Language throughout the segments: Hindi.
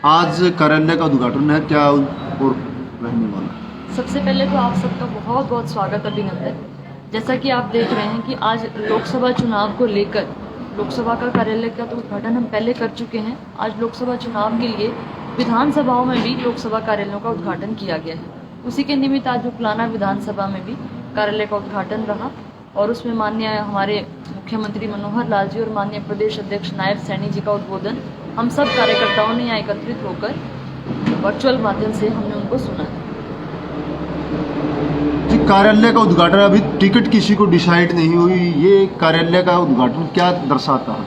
आज कार्यालय का उद्घाटन है, क्या और रहने वाला? सबसे पहले तो आप सबका बहुत बहुत स्वागत, अभिनंदन। जैसा कि आप देख रहे हैं कि आज लोकसभा चुनाव को लेकर लोकसभा का कार्यालय का तो उद्घाटन हम पहले कर चुके हैं। आज लोकसभा चुनाव के लिए विधानसभाओं में भी लोकसभा कार्यालयों का उद्घाटन किया गया है। उसी के निमित्त आज जुकलाना विधानसभा में भी कार्यालय का उद्घाटन रहा और उसमें माननीय हमारे मुख्यमंत्री मनोहर लाल जी और माननीय प्रदेश अध्यक्ष नायब सैनी जी का उद्बोधन हम सब कार्यकर्ताओं ने यहाँ एकत्रित होकर वर्चुअल माध्यम से हमने उनको सुना। जी, कार्यालय का उद्घाटन, अभी टिकट किसी को डिसाइड नहीं हुई, ये कार्यालय का उद्घाटन क्या दर्शाता है?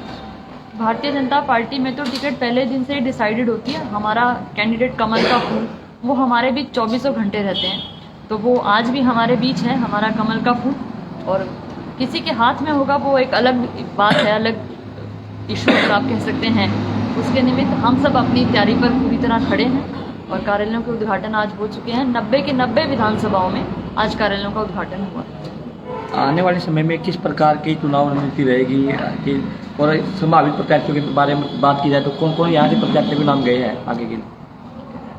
भारतीय जनता पार्टी में तो टिकट पहले दिन से ही डिसाइडेड होती है। हमारा कैंडिडेट कमल का फूल वो हमारे बीच 24 घंटे रहते हैं, तो वो आज भी हमारे बीच है, हमारा कमल का फूल। और किसी के हाथ में होगा वो एक अलग बात है, अलग इशू अगर आप कह सकते हैं। उसके निमित्त हम सब अपनी तैयारी पर पूरी तरह खड़े हैं और कार्यालयों के उद्घाटन आज हो चुके हैं। 90 के 90 विधानसभाओं में आज कार्यालयों का उद्घाटन हुआ। आने वाले समय में किस प्रकार की चुनाव रणनीति रहेगी और संभावित प्रत्याशियों के बारे में बात की जाए तो कौन कौन यहाँ से प्रत्याशियों के नाम गए हैं आगे के लिए?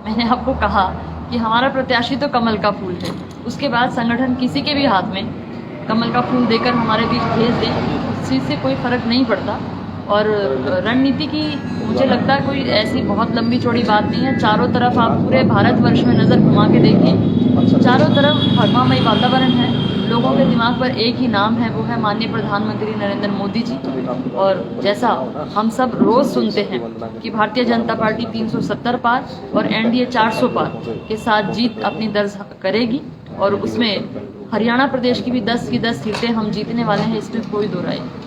मैंने आपको कहा कि हमारा प्रत्याशी तो कमल का फूल है। उसके बाद संगठन किसी के भी हाथ में कमल का फूल देकर हमारे बीच भेज दें, उस चीज़ से कोई फर्क नहीं पड़ता। और रणनीति की मुझे लगता है कोई ऐसी बहुत लंबी चौड़ी बात नहीं है। चारों तरफ आप पूरे भारतवर्ष में नज़र घुमा के देखिए, चारों तरफ भगवामयी वातावरण है। लोगों के दिमाग पर एक ही नाम है, वो है माननीय प्रधानमंत्री नरेंद्र मोदी जी। और जैसा हम सब रोज़ सुनते हैं कि भारतीय जनता पार्टी 370 पार और एनडीए 400 पार के साथ जीत अपनी दर्ज करेगी और उसमें हरियाणा प्रदेश की भी 10 की 10 सीटें हम जीतने वाले हैं, इसमें कोई दो राय नहीं।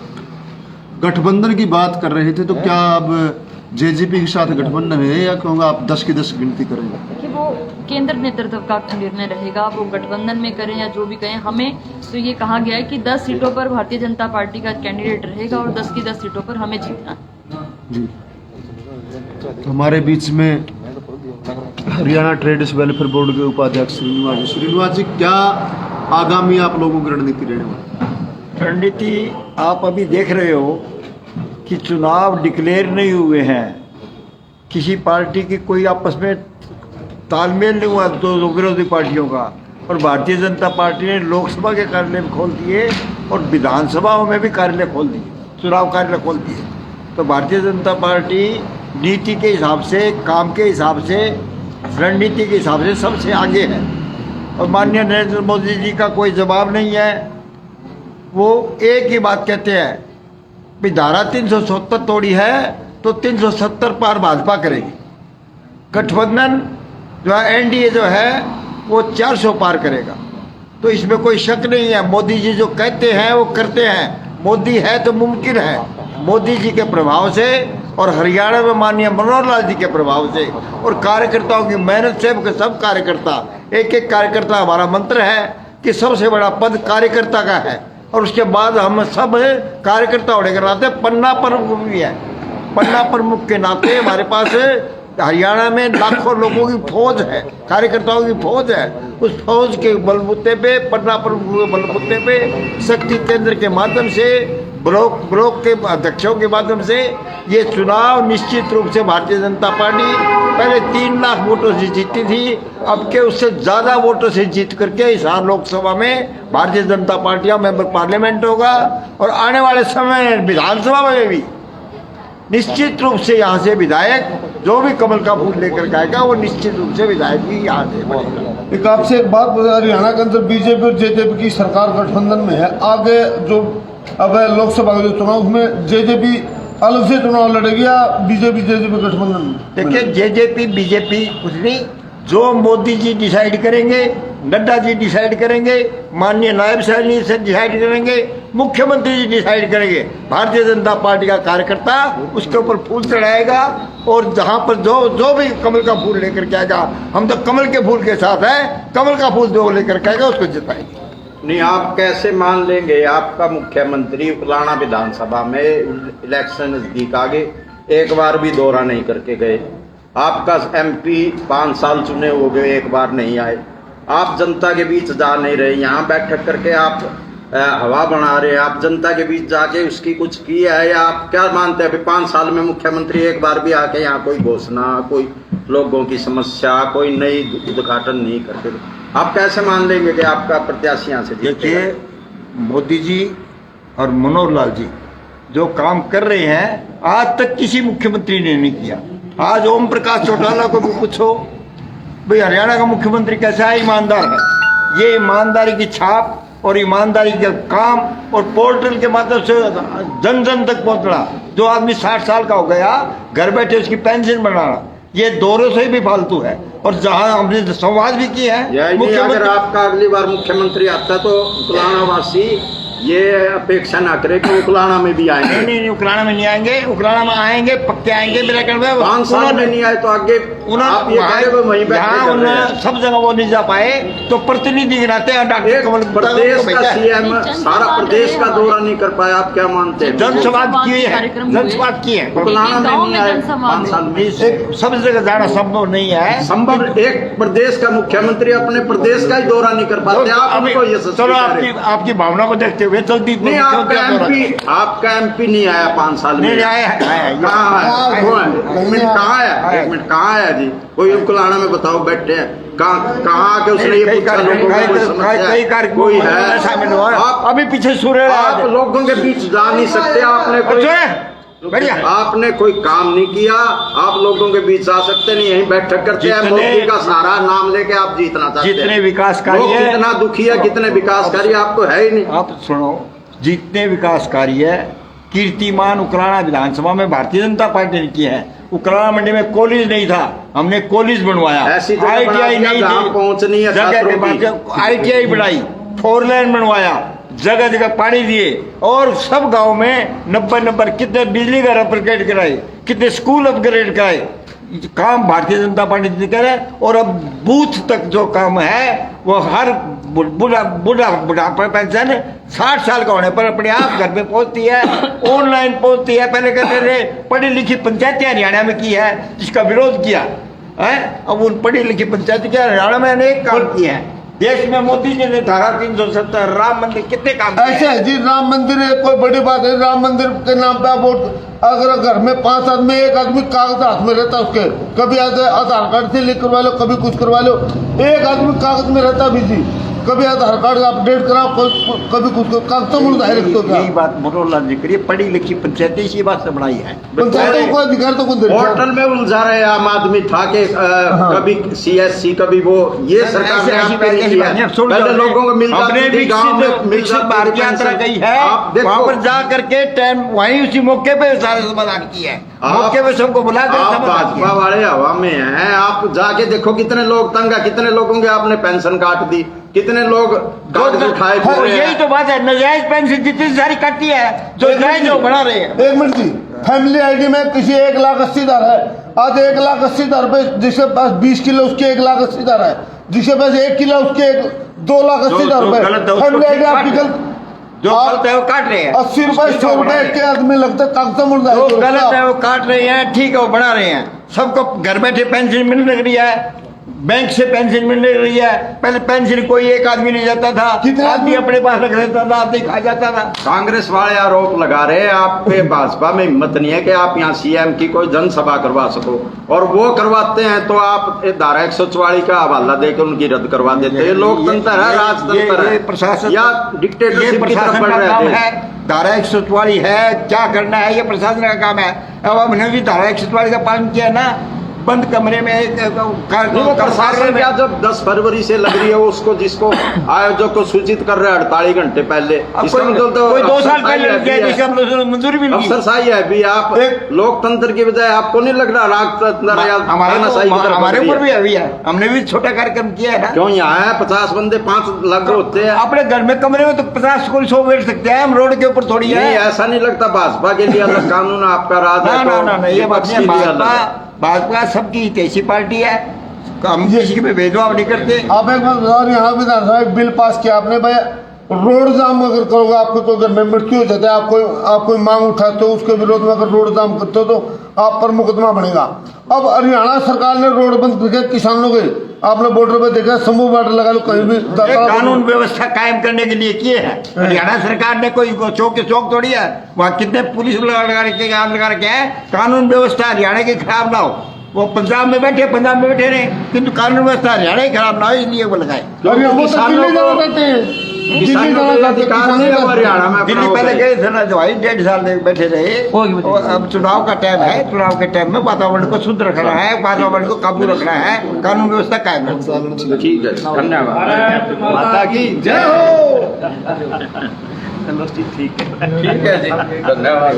गठबंधन की बात कर रहे थे, तो क्या अब जेजेपी के साथ गठबंधन है या कहूँगा आप 10 की 10 गिनती करेंगे? कि वो केंद्र नेतृत्व का निर्णय रहेगा, वो गठबंधन में करें या जो भी करें। हमें तो ये कहा गया है कि 10 सीटों पर भारतीय जनता पार्टी का कैंडिडेट रहेगा और 10 की 10 सीटों पर हमें जीतना है। जी, हमारे बीच में हरियाणा ट्रेडर्स वेलफेयर बोर्ड के उपाध्यक्ष श्रीनिवास जी, क्या आगामी आप लोगों की रणनीति रहने वाली? रणनीति आप अभी देख रहे हो कि चुनाव डिक्लेयर नहीं हुए हैं, किसी पार्टी की कोई आपस में तालमेल नहीं हुआ दो विरोधी पार्टियों का, और भारतीय जनता पार्टी ने लोकसभा के कार्यालय खोल दिए और विधानसभाओं में भी कार्यालय खोल दिए, चुनाव कार्यालय खोल दिए। तो भारतीय जनता पार्टी नीति के हिसाब से, काम के हिसाब से, रणनीति के हिसाब से सबसे आगे है। और माननीय नरेंद्र मोदी जी का कोई जवाब नहीं है। वो एक ही बात कहते हैं कि धारा 370 तोड़ी है तो 370 पार भाजपा करेगी। गठबंधन जो है, एनडीए जो है, वो 400 पार करेगा। तो इसमें कोई शक नहीं है। मोदी जी जो कहते हैं वो करते हैं। मोदी है तो मुमकिन है। मोदी जी के प्रभाव से और हरियाणा में माननीय मनोहर लाल जी के प्रभाव से और कार्यकर्ताओं की मेहनत से सब कार्यकर्ता, एक एक कार्यकर्ता, हमारा मंत्र है कि सबसे बड़ा पद कार्यकर्ता का है। और उसके बाद हम सब कार्यकर्ता होने के नाते पन्ना प्रमुख भी है। पन्ना प्रमुख के नाते हमारे पास हरियाणा में लाखों लोगों की फौज है, कार्यकर्ताओं की फौज है। उस फौज के बलबूते पे, पन्ना प्रमुख के बलबूते पे, शक्ति केंद्र के माध्यम से, ब्लॉक के अध्यक्षों के माध्यम से ये चुनाव निश्चित रूप से भारतीय जनता पार्टी पहले 3 लाख वोटों से जीती थी, अब के उससे ज़्यादा वोटों से जीत करके इस लोकसभा में भारतीय जनता पार्टी का मेंबर पार्लियामेंट होगा। और आने वाले समय विधानसभा में भी निश्चित रूप से यहाँ से विधायक जो भी कमल का फूल लेकर जाएगा वो निश्चित रूप से विधायक भी यहाँ से बनेगा। एक आपसे एक बात, हरियाणा के अंदर बीजेपी और जेजेपी की सरकार गठबंधन में है। आगे जो अब लोकसभा के चुनाव में जेजेपी अलग से चुनाव लड़ेगी या बीजेपी जेजेपी गठबंधन में? देखिए, जेजेपी बीजेपी कुछ नहीं, जो मोदी जी डिसाइड करेंगे, नड्डा जी डिसाइड करेंगे, माननीय नायब सैनी से डिसाइड करेंगे, मुख्यमंत्री जी डिसाइड करेंगे। भारतीय जनता पार्टी का कार्यकर्ता उसके ऊपर फूल चढ़ाएगा और जहाँ पर जो भी कमल का फूल लेकर के आएगा, हम तो कमल के फूल के साथ हैं, कमल का फूल जो लेकर के आएगा उसको जिताएंगे। नहीं, आप कैसे मान लेंगे? आपका मुख्यमंत्री फलाना विधानसभा में इलेक्शन नजदीक आगे एक बार भी दौरा नहीं करके गए। आपका एमपी 5 साल चुने हो गए, एक बार नहीं आए। आप जनता के बीच जा नहीं रहे। यहाँ बैठक करके आप हवा बना रहे हैं। आप जनता के बीच जाके उसकी कुछ की है, या आप क्या मानते हैं अभी 5 साल में मुख्यमंत्री एक बार भी आके यहाँ कोई घोषणा, कोई लोगों की समस्या, कोई नई उद्घाटन नहीं करते? आप कैसे मान लेंगे कि आपका प्रत्याशी यहाँ से देखिए, मोदी जी और मनोहर लाल जी जो काम कर रहे हैं आज तक किसी मुख्यमंत्री ने नहीं किया। आज ओम प्रकाश चौटाला को भी पूछो भाई हरियाणा का मुख्यमंत्री कैसा है, ईमानदार है। ये ईमानदारी की छाप और ईमानदारी का काम और पोर्टल के माध्यम से जन जन तक पहुंचना। जो आदमी 60 साल का हो गया, घर बैठे उसकी पेंशन बनाना, ये दौरों से भी फालतू है। और जहां हमने संवाद भी किया है, अगर आपका अगली बार मुख्यमंत्री आता तो उकलानावासी ये अपेक्षा ना करे कि उकलाना में भी आएंगे। नहीं, उकलाना में नहीं आएंगे, उकलाना में आएंगे, पक्के आएंगे। मेरा कहना है 5 साल में नहीं आए तो आगे आप ये कह रहे हो वहीं बैठे सब जगह वो नहीं जा पाए तो प्रतिनिधि गिनाते हैं। डॉक्टर कमल प्रदेश का सीएम सारा प्रदेश का दौरा नहीं कर पाया, आप क्या मानते हैं? जनसंवाद किए हैं, जनसंवाद किए हैं, उकलाना में नहीं आए 5 साल में। सब जगह जाना संभव नहीं है। संभव एक प्रदेश का मुख्यमंत्री अपने प्रदेश का ही दौरा नहीं कर पाते। चलो आपकी भावना को देखते हुए जल्दी नहीं, आपका एमपी नहीं आया 5 साल में। नहीं आया, कहाँ है? एक मिनट, कहाँ है जी? कोई उकलाना में बताओ, बैठे हैं कहाँ के उसने ये पूछा लोगों को कोई है? आप अभी पीछे सूर्य आप लोगों के बीच जा नहीं सकते। आपने कोई काम नहीं किया, आप लोगों के बीच जा सकते नहीं, यही बैठक करते हैं। मोदी का सारा नाम लेके आप जीतना चाहते हैं। जितने विकासकारी है, कितना दुखी है, कितने विकासकारी आपको है ही नहीं। आप सुनो, जितने विकासकारी है कीर्तिमान उकराना विधानसभा में भारतीय जनता पार्टी ने किए हैं। उकराना मंडी में कॉलेज नहीं था, हमने कॉलेज बनवाया। ITI नहीं थी, पहुंचनी है, ITI बनाई, 4 लेन बनवाया, जगह जगह पानी दिए, और सब गांव में 90 नंबर कितने बिजली घर अपग्रेड कराए, कितने स्कूल अपग्रेड कराए। काम भारतीय जनता पार्टी ने करे। और अब बूथ तक जो काम है वो हर बुढ़ापा पेंशन 60 साल का होने पर अपने आप घर में पहुंचती है, ऑनलाइन पहुंचती है। पहले कहते थे पढ़ी लिखी पंचायतें हरियाणा में की है, जिसका विरोध किया है। अब उन पढ़ी लिखी पंचायत के हरियाणा में अनेक काम किए हैं। देश में मोदी जी ने धारा 370, राम मंदिर, कितने काम ऐसे है जी। राम मंदिर कोई बड़ी बात है? राम मंदिर के नाम पे वोट, अगर घर में 5 आदमी, एक आदमी कागज हाथ में रहता उसके, कभी आधार कार्ड से लिंक करवा लो, कभी कुछ करवा लो, एक आदमी कागज में रहता बिजी, कभी आधार कार्ड अपडेट कराओ, कभी कुछ कागज तो मुझे यही बात मनोहर लाल जी करिए। पढ़ी लिखी पंचायतें इसी बात से बनाई है। पंचायतों को अधिकार तो पोर्टल में उलझा रहे आम आदमी ठाके, कभी CSC, कभी वो, ये सरकार ने आप पे नहीं किया। पहले लोगों को मिलता विकसित भारत यात्रा गई है, वहाँ पर जा करके टाइम वहीं उसी मौके पे सारे समाधान किया है। मौके पे सबको बुला कर भाजपा वाले हवा में हैं। आप जाके देखो कितने लोग तंग है, कितने लोगों के आपने पेंशन काट दी, कितने लोग कागज उठाए। यही तो बात है, नजायज पेंशन जितनी सारी काटती है, जो जायज वो बढ़ा रहे हैं। 1 मिनट जी, फैमिली ID में किसी 1,80,000 है, आज 1,80,000 रुपए, जिसके पास 20 किलो उसके 1,80,000 है, जिसके पास 1 किलो उसके 2,80,000 रुपए। फैमिली ID आपकी जो गलत है वो काट रहे हैं। 80 रुपए 100 रुपए के आदमी लगता है, कागज मुड़ जाए। जो गलत है वो काट रहे हैं, ठीक है वो बढ़ा रहे हैं। सबको घर बैठे पेंशन मिलने लग रही है, बैंक से पेंशन मिलने रही है। पहले पेंशन कोई एक आदमी नहीं जाता था, आदमी अपने पास रख लेता था, आदमी खा जाता था। कांग्रेस वाले आरोप लगा रहे हैं आप पे, भाजपा में हिम्मत नहीं है कि आप यहाँ CM की कोई जनसभा करवा सको, और वो करवाते हैं तो आप धारा 144 का हवाला देकर उनकी रद्द करवा देते हैं। ये लोकतंत्र है, राजतंत्र है, प्रशासन या डिक्टेटरशिप की तरफ बढ़ रहे हैं? धारा 144 है, क्या करना है ये प्रशासन का काम है। अब हमने भी धारा 144 का पालन किया ना, बंद कमरे में प्रशासन क्या जब 10 फरवरी से लग रही है उसको, जिसको आयोजक को सूचित कर रहे हैं 48 घंटे पहले, इसका मतलब तो कोई 2 साल पहले मंजूरी भी नहीं। अफसरशाही है भी। आप लोकतंत्र की बजाय आपको नहीं लग रहा राजतंत्र या हमारे ऊपर भी अभी है। हमने भी छोटा कार्यक्रम किया है ना। क्यों यहाँ है 50 बंदे 5 लाख होते हैं अपने घर में कमरे में, तो 50 को 100 बैठ सकते हैं हम, रोड के ऊपर थोड़ी है। ऐसा नहीं लगता भाजपा के लिए अलग कानून आपका राज है? ना, ये बात नहीं। भाजपा सबकी हितैषी पार्टी है, हम किसी के भेदभाव नहीं करते। आप एक बात बताओ, यहाँ विधानसभा बिल पास किया आपने भाई, रोड जाम अगर करोगे, आपके कोई घर में मृत्यु हो जाता है, आप कोई मांग उठाते हो, उसके विरोध में अगर रोड जाम करते हो तो आप पर मुकदमा बनेगा। अब हरियाणा सरकार ने रोड बंद करके किसानों के, आपने बॉर्डर पे देखा समूह बॉर्डर लगा लो कहीं भी, कानून व्यवस्था कायम करने के लिए किए हैं। हरियाणा सरकार ने कोई चौक के चौक तोड़ी है, वहाँ कितने पुलिस लगा रखे हैं। कानून व्यवस्था हरियाणा की खराब ना हो, वो पंजाब में बैठे रहे, किंतु कानून व्यवस्था हरियाणा की खराब ना हो, इसलिए वो लगाए। दिल्ली पहले गए थे ना, भाई 1.5 साल बैठे रहे। अब चुनाव का टाइम है, चुनाव के टाइम में वातावरण को शुद्ध रखना है, वातावरण को काबू रखना है, कानून व्यवस्था कायम रखना। ठीक है, धन्यवाद। माता की जय हो। ठीक है जी, धन्यवाद।